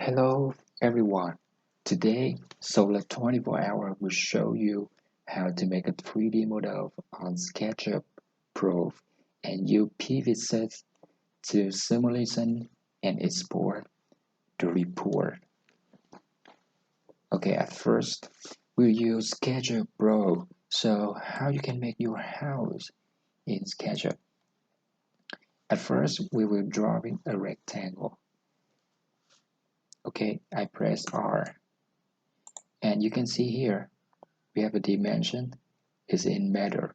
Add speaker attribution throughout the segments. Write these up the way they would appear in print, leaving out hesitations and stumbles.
Speaker 1: Hello everyone. Today, Solar 24 Hour will show you how to make a 3D model on Sketchup Pro and use PVsyst to simulation and export the report. Okay, at first, we'll use Sketchup Pro. So how you can make your house in Sketchup. At first, we will draw in a rectangle. Okay, I press R. And you can see here, we have a dimension is in meter.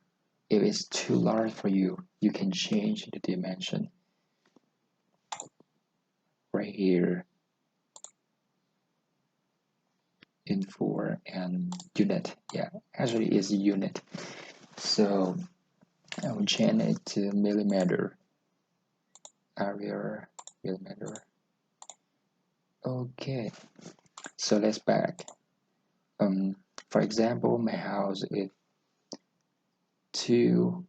Speaker 1: If it's too large for you, you can change the dimension right here in for and unit. Yeah, actually it's a unit. So I will change it to millimeter. Area millimeter. Okay, so let's back. For example, my house is 2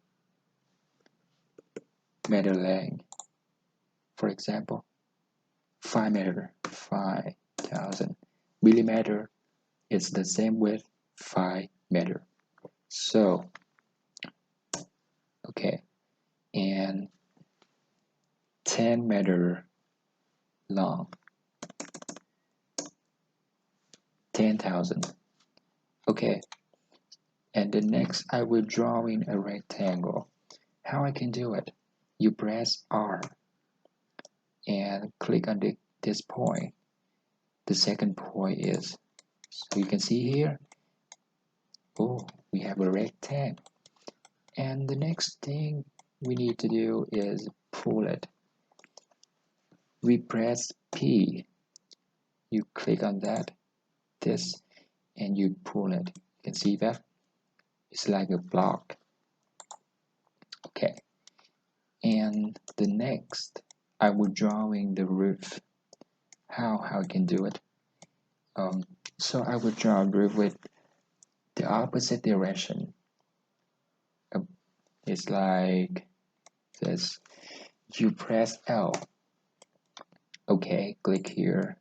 Speaker 1: meter length. For example, 5 meter, 5,000 millimeter. It's the same with 5 meter. So, okay, and 10 meter long, 10,000. Okay, and the next I will draw in a rectangle. How I can do it? You press R and click on this point. The second point is, so you can see here, oh, we have a rectangle. And the next thing we need to do is pull it. We press P. You click on this, and you pull it. You can see that it's like a block. Okay, and the next I will drawing the roof. How I can do it? So I will draw a roof with the opposite direction. It's like this. You press L. Okay, click here,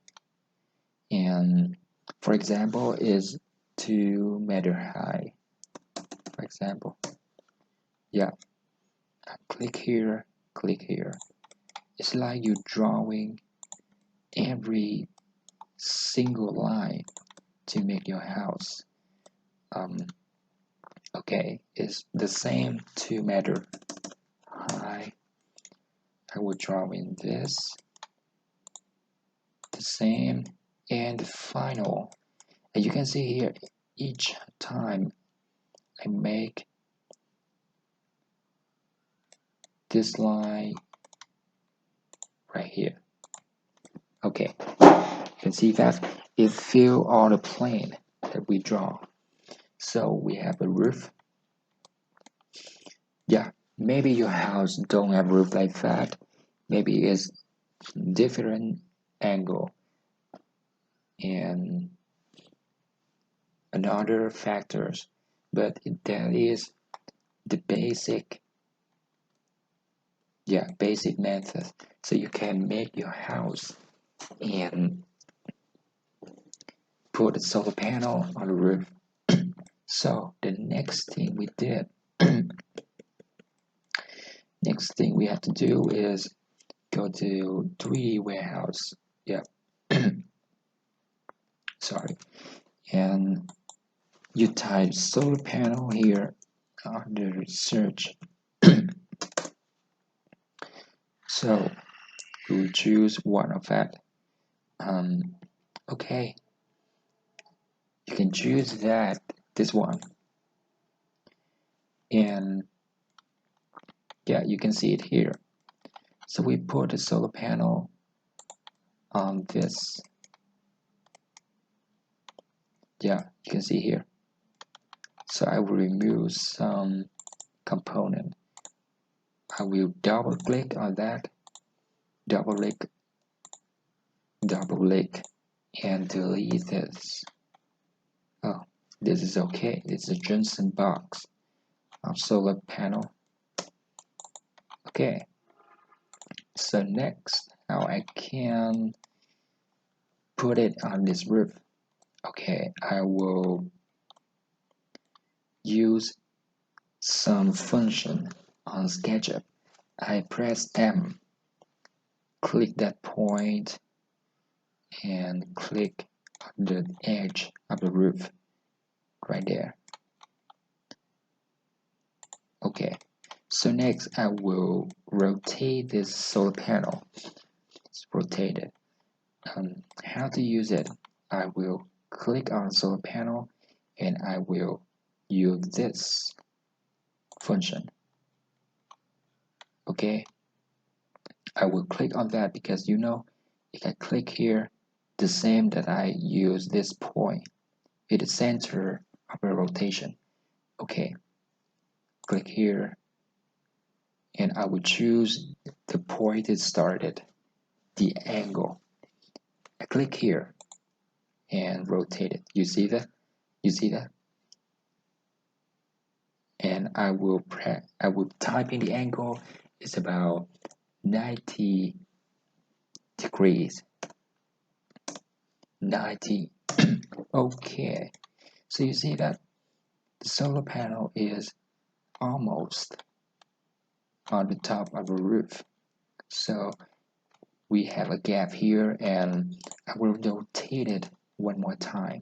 Speaker 1: and for example, is 2 meter high. For example, yeah. Click here, click here. It's like you're drawing every single line to make your house. Okay, it's the same 2 meter high. I will draw in this, the same, and the final. And you can see here, each time I make this line right here. Okay, you can see that it fills all the plane that we draw. So we have a roof. Yeah, maybe your house don't have roof like that. Maybe it's different angle and another factors, but that is the basic method. So you can make your house and put a solar panel on the roof. So the next thing we did, next thing we have to do is go to 3D warehouse. Yeah, sorry, and you type solar panel here under search. So you choose one of that. Okay, you can choose this one, and yeah, you can see it here. So we put a solar panel on this. Yeah, you can see here. So I will remove some component. I will double click on that, double click, and delete this. Oh, this is okay. It's a Johnson box of solar panel. Okay. So next, how I can put it on this roof. Okay, I will use some function on Sketchup. I press M, click that point, and click on the edge of the roof right there. Okay, so next I will rotate this solar panel. Let's rotate it. How to use it? I will click on solar panel and I will use this function. Okay, I will click on that because if I click here, the same that I use this point, it is center of the rotation. Okay, click here and I will choose the point it started, the angle. I click here and rotate it. You see that? You see that? And I will type in the angle. It's about 90 degrees. 90. Okay. So you see that the solar panel is almost on the top of the roof. So we have a gap here and I will rotate it one more time.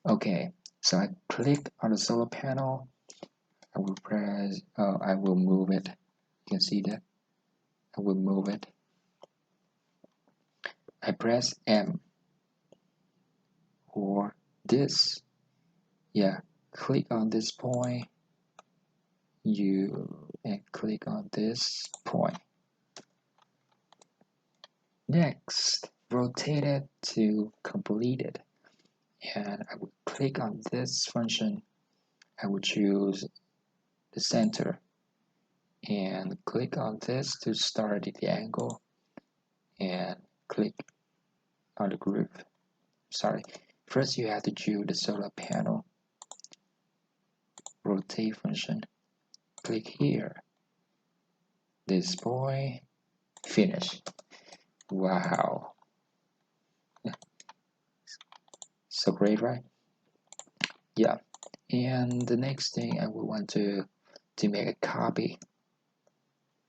Speaker 1: Okay, so I click on the solar panel. I will move it. You can see that. I will move it. I press M or this. Yeah, click on this point. And click on this point. Next, rotate it to complete it. And I will click on this function. I will choose the center and click on this to start the angle and click on the groove. Sorry, first you have to choose the solar panel rotate function. Click here, this point, finish. Wow, so great, right? Yeah, and the next thing I would want to make a copy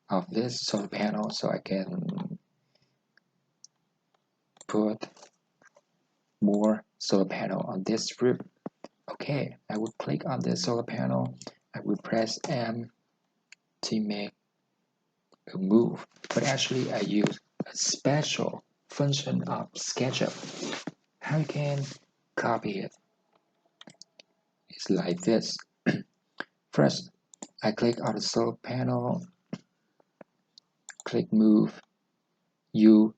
Speaker 1: of this solar panel so I can put more solar panel on this roof. Okay, I will click on the solar panel. I will press M to make a move, but actually I use a special function of Sketchup. How you can copy it? It's like this. First, I click on the solar panel, click move. You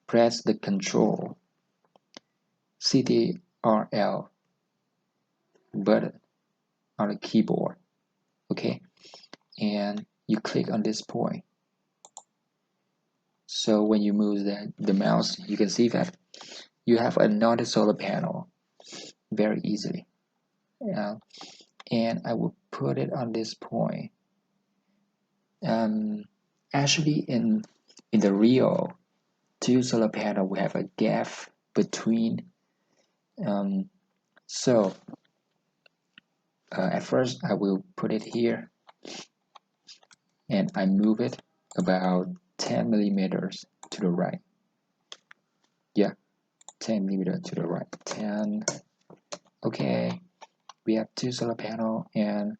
Speaker 1: press the Control CTRL button on the keyboard. Okay, and you click on this point. So when you move the mouse, you can see that you have another solar panel very easily. And I will put it on this point. Actually, in the real two solar panel, we have a gap between. So at first, I will put it here, and I move it about 10 millimeters to the right. Yeah, 10 millimeters to the right. 10. Okay, we have two solar panel, and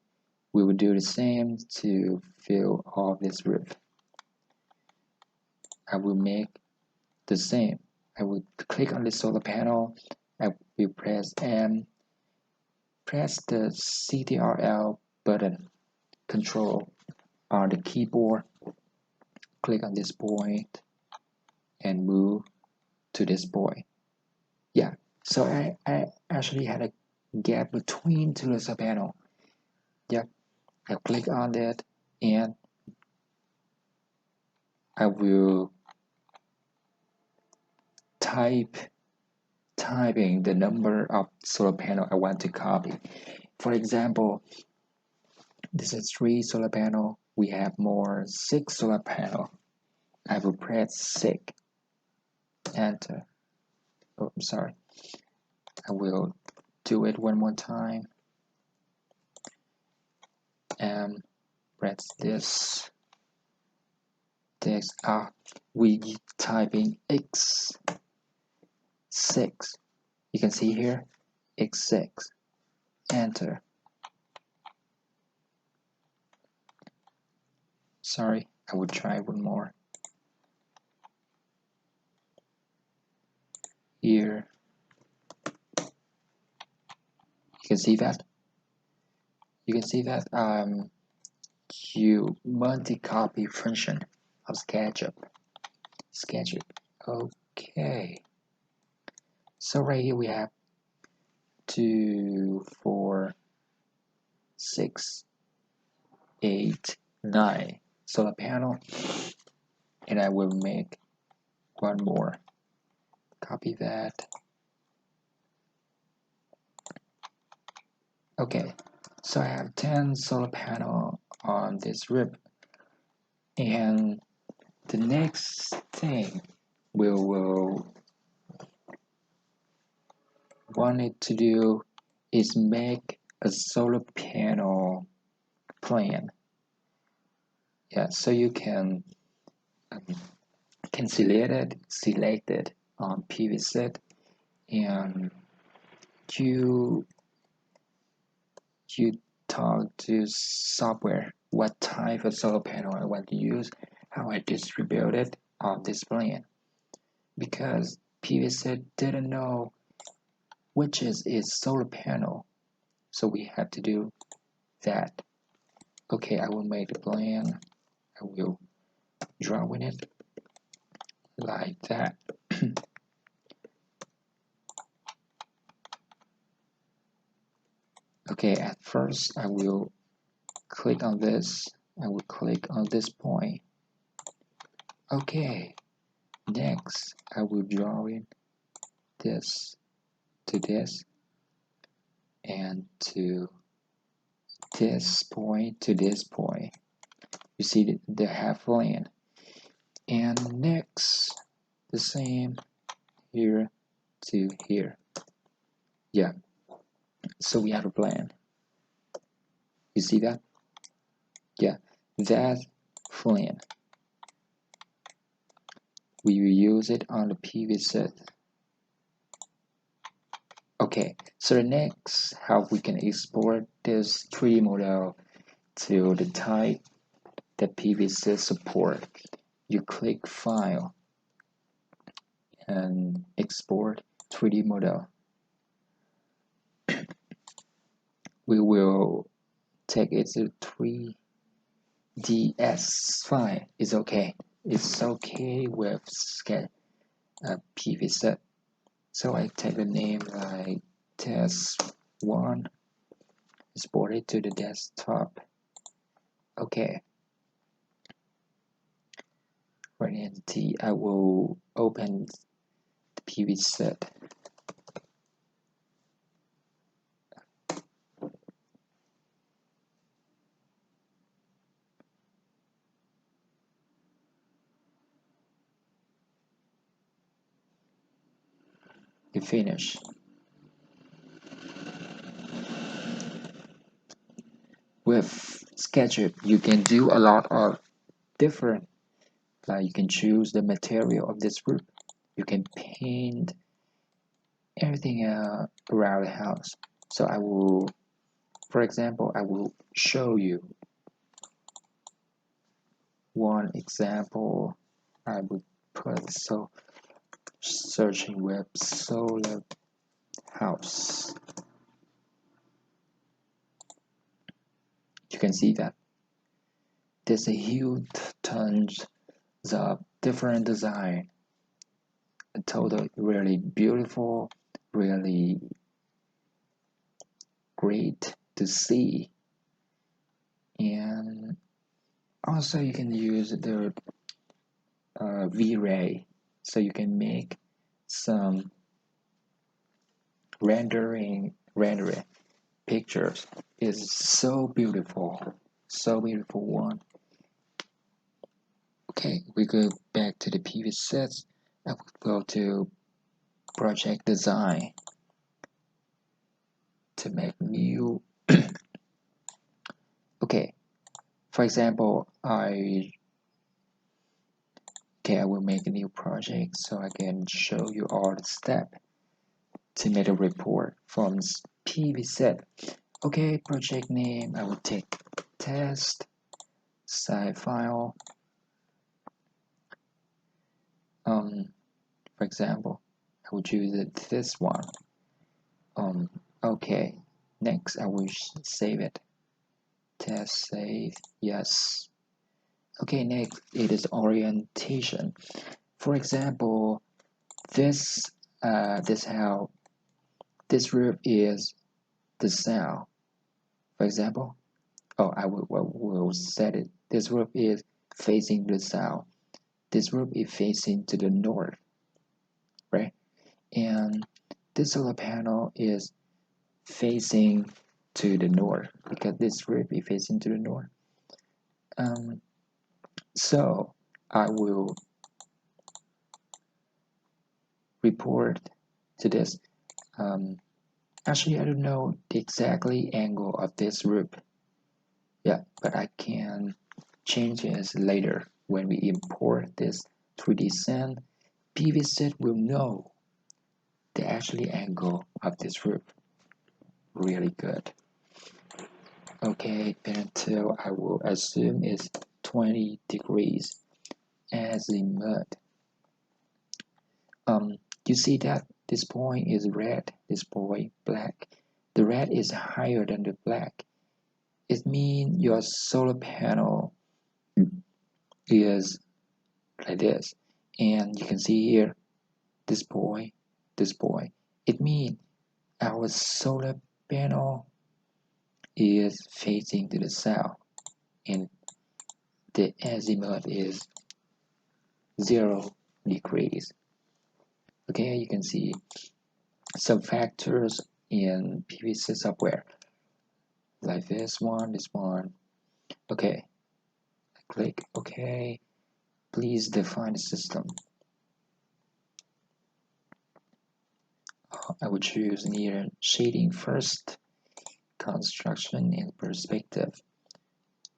Speaker 1: we will do the same to fill all this roof. I will make the same. I will click on the solar panel. I will press M. Press the CTRL button, Control on the keyboard. Click on this point and move to this point. Yeah, so I actually had a gap between two solar panel. Yep, I click on that and I will typing the number of solar panel I want to copy. For example, this is 3 solar panel. We have more 6 solar panel. I will press 6, enter. I'm sorry. I will do it one more time. Press this. We typing x6. You can see here x6. Enter. Sorry, I will try one more. Here, you can see that. You multi-copy function of Sketchup. Okay. So right here we have 2, 4, 6, 8, 9 solar panel, and I will make one more. Copy that. Okay, so I have 10 solar panel on this rib, and the next thing we will want it to do is make a solar panel plan. Yeah, so you can select it on PVsyst, and you talk to software what type of solar panel I want to use, how I distribute it on this plan, because PVsyst didn't know which is its solar panel, so we have to do that. Okay, I will make the plan. I will draw in it like that. Okay, at first I will click on this. I will click on this point. Okay, next I will draw in this to this, and to this point to this point. You see the half lane. And next, the same here to here. Yeah, so we have a plan. You see that? Yeah, that plan. We will use it on the PVsyst. Okay, so next, how we can export this 3D model to the type that PVsyst support. You click File and Export 3D model. We will take it to 3ds file. It's okay. It's okay with PVsyst. So I take the name like test1, export it to the desktop. Okay. Right in T, I will open the PVsyst. You finish. With SketchUp, you can do a lot of different, like you can choose the material of this roof. You can paint everything around the house. So I will, for example, I will show you one example. I would put searching web solar house. You can see that there's a huge tons of different design. A total really beautiful, really great to see. And also you can use the V-Ray, so you can make some rendering pictures. Is so beautiful one. Okay, we go back to the PVsyst. I will go to project design to make new. Okay, for example, I will make a new project so I can show you all the steps to make a report from PVsyst. Okay, project name, I will take test, save file. For example, I will choose this one. Okay, next I will save it. Test, save, yes. Okay, next it is orientation. For example, this roof is the cell. For example, I will set it. This roof is facing the south. This roof is facing to the north, right? And this solar panel is facing to the north because this roof is facing to the north. So I will report to this. Actually, I don't know the exactly angle of this roof. Yeah, but I can change this later when we import this 3D scene. PVsyst will know the actually angle of this roof. Really good. Okay, until I will assume is 20 degrees azimuth. You see that this point is red, this point black. The red is higher than the black. It means your solar panel is like this. And you can see here, this point. It means our solar panel is facing to the south and the azimuth is 0 degrees. Okay, you can see some factors in PVsyst software like this one. Okay, click OK. Please define the system. I will choose near shading first, construction and perspective.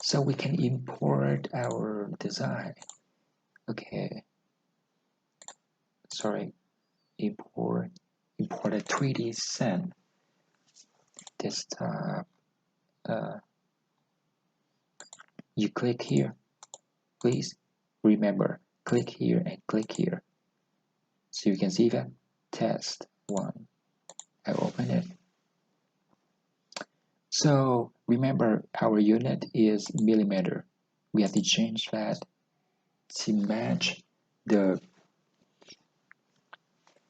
Speaker 1: So we can import our design. Okay, sorry, import a 3D scene. Desktop. You click here. Please remember, click here and click here. So you can see that test 1. I open it. So remember, our unit is millimeter. We have to change that to match the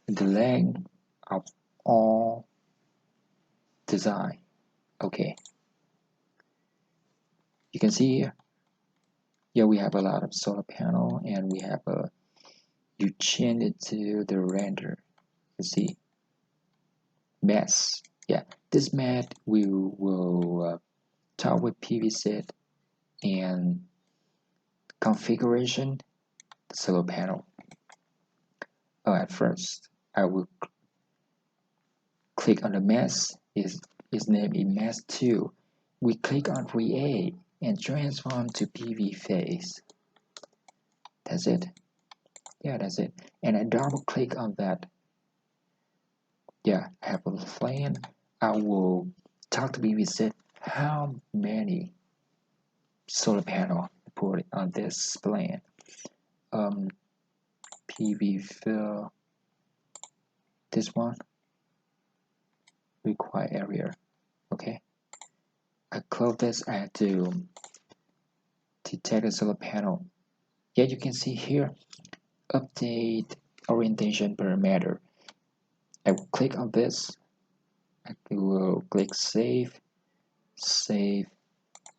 Speaker 1: length of all design. Okay. You can see here. Yeah, we have a lot of solar panel, and we have you change it to the render. You see, mass. Yeah, this math we will talk with PVsyst and configuration the solar panel. At first, I will click on the mass. Its name is mass 2. We click on create and transform to PV phase. That's it. Yeah, that's it. And I double click on that. Yeah, I have a plan. I will talk to PVsyst how many solar panel put on this plan. PV fill, this one, require area. Okay. I close this. I have to detect the solar panel. Yeah, you can see here, update orientation parameter. I will click on this. I will click save.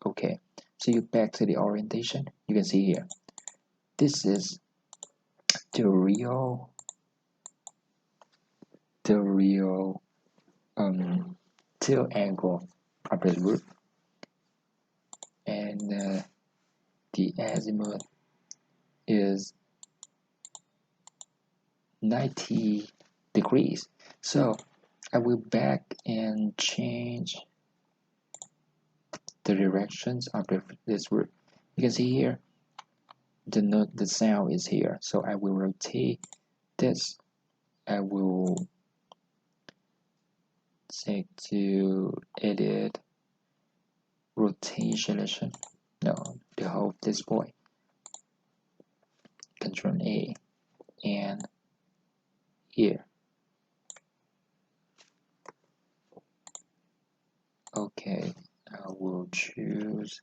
Speaker 1: Okay. So you back to the orientation. You can see here. This is the real tilt angle of the roof, and the azimuth is 90 decrease. So I will back and change the directions of this root. You can see here the sound is here. So I will rotate this. I will say to edit rotation. No, the whole display. Control A and here. Okay, I will choose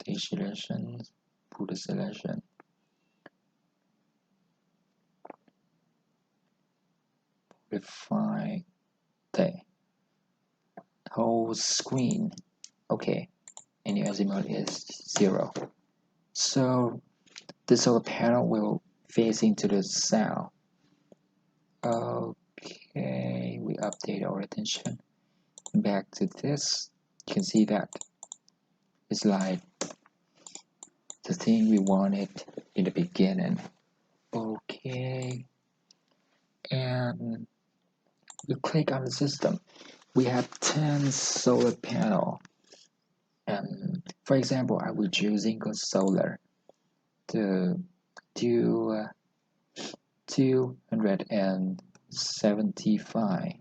Speaker 1: the selection, put the selection. Refine the whole screen. Okay, and the azimuth is 0. So the solar panel will face into the sound. Okay, we update our attention. Back to this, you can see that it's like the thing we wanted in the beginning. Okay, and you click on the system. We have 10 solar panel. And for example, I will choose Inco Solar to do 275.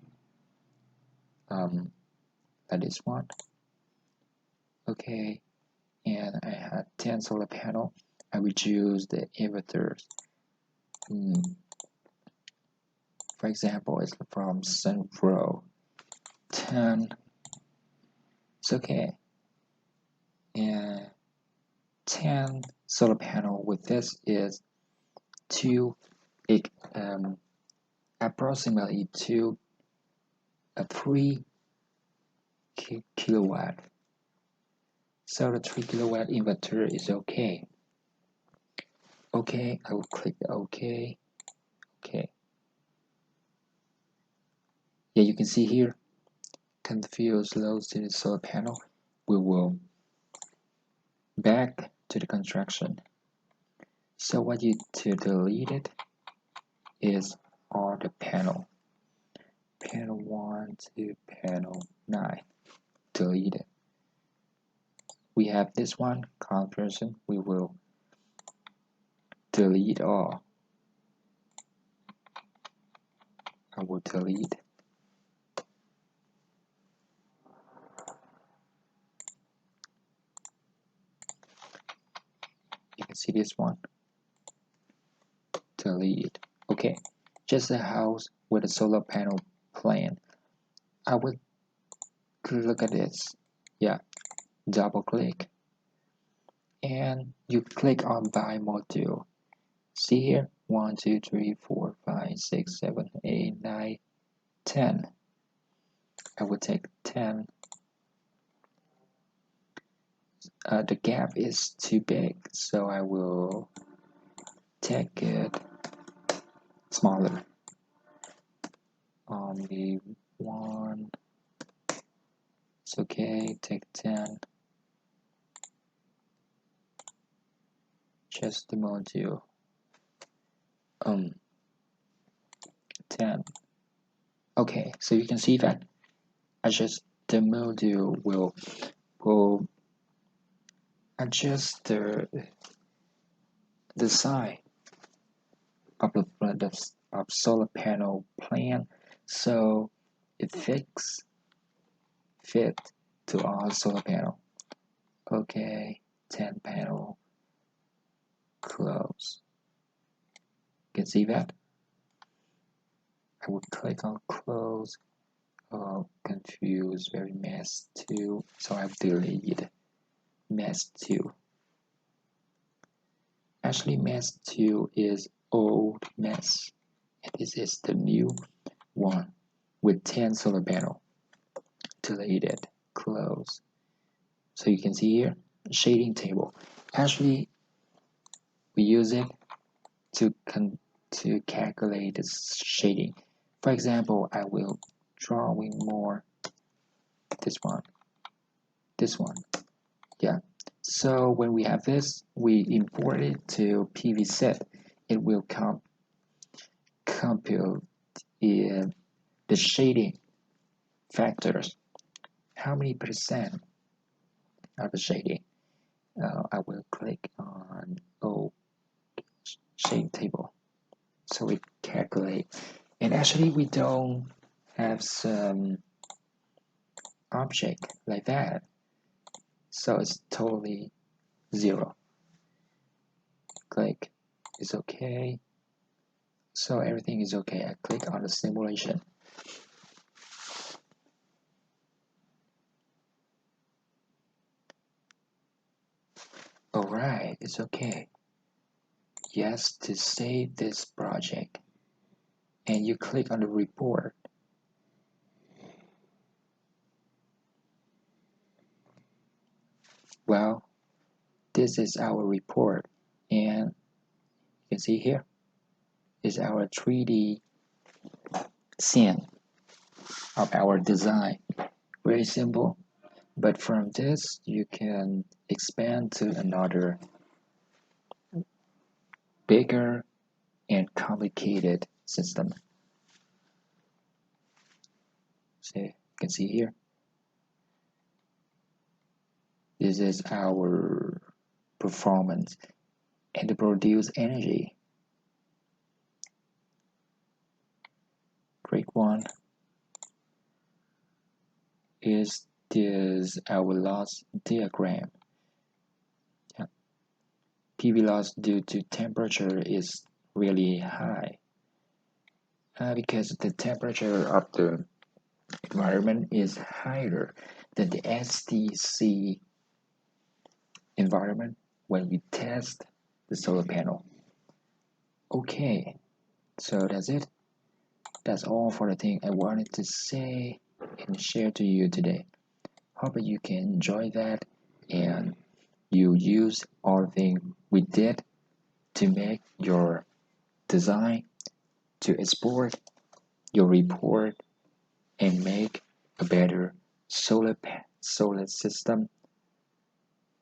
Speaker 1: That is one. Okay, and I had 10 solar panel. I will choose the inverters. For example, it's from Sungrow 10. It's okay. And 10 solar panel with this is approximately 3 kilowatt. So the 3 kilowatt inverter is okay. Okay, I will click the OK. Okay. Yeah, you can see here, confuse loads to the solar panel. We will back to the construction. So what you to delete it is all the panel. Panel 1 to panel 9. Delete it. We have this one, conversion. We will delete all. I will delete. You can see this one. Delete. Okay, just a house with a solar panel plan. I would look at this. Yeah, double click. And you click on buy module. See here, 1, 2, 3, 4, 5, 6, 7, 8, 9, 10. I will take 10. The gap is too big, so I will take it smaller. Only 1. It's okay, take 10. Just the module. 10. Okay, so you can see that adjust the module will adjust the size of the solar panel plan, so it fit to all solar panel. Okay, 10 panel close. You can see that. I would click on close. Oh, confused, very mess 2. So I've deleted mess 2. Actually, mess 2 is old mess. And this is the new one with 10 solar panel. Deleted, close. So you can see here, shading table. Actually, we use it to calculate the shading. For example, I will drawing more this one. Yeah. So when we have this, we import it to PVsyst. It will come compute the shading factors. How many percent of the shading? I will click on shade table. So we calculate. And actually we don't have some object like that. So it's totally 0. Click, it's okay. So everything is okay. I click on the simulation. Alright, it's okay. Yes, to save this project. And you click on the report. Well, this is our report. And you can see here is our 3D scene of our design. Very simple. But from this, you can expand to another bigger and complicated system. So you can see here. This is our performance and to produce energy. Great one is this our loss diagram. PV loss due to temperature is really high because the temperature of the environment is higher than the STC environment when we test the solar panel. Okay, so that's it. That's all for the thing I wanted to say and share to you today. Hope you can enjoy that and you use all the things we did to make your design, to export your report and make a better solar system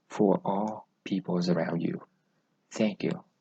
Speaker 1: for all peoples around you. Thank you.